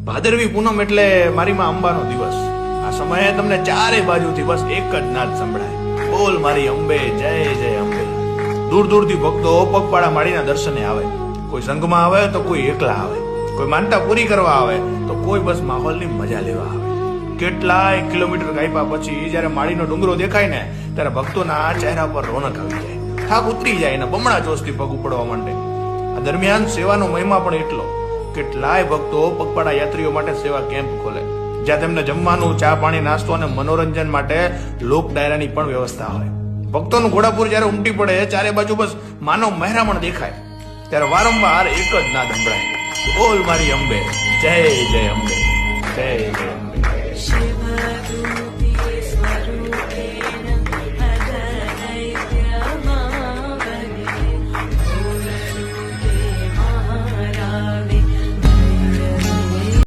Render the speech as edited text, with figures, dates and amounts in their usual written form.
ભાદરવી પૂનમ એટલે મારી માં અંબાનો દિવસ. આ સમયે તમને ચારે બાજુથી બસ એક જ નાદ સંભળાય, બોલ મારી અંબે જય જય અંબે. દૂર દૂરથી ભક્તો પગપાળા માળીના દર્શને આવે. કોઈ સંઘમાં આવે તો કોઈ એકલા આવે, કોઈ માનતા પૂરી કરવા આવે તો કોઈ બસ માહોલની મજા લેવા આવે. કેટલાય કિલોમીટર કાપ્યા પછી જયારે માળીનો ડુંગરો દેખાય ને ત્યારે ભક્તોના ચહેરા પર રોનક આવી જાય, થાક ઉતરી જાય ને બમણા જોશથી પગ ઉપડવા માંડે. આ દરમિયાન સેવાનો મહિમા પણ એટલો. કેટલાય ભક્તો પગપાળા યાત્રીઓ માટે સેવા કેમ્પ ખોલે, જ્યાં તેમને જમવાનું, ચા પાણી, નાસ્તો અને મનોરંજન માટે લોક ડાયરાની પણ વ્યવસ્થા હોય. ભક્તોનું ઘોડાપુર જયારે ઉમટી પડે, ચારે બાજુ બસ માનવ મહેરામણ દેખાય, ત્યારે વારંવાર એક જ નાદ સંભળાય, બોલ મારી અંબે જય જય અંબે, જય જય અંબે.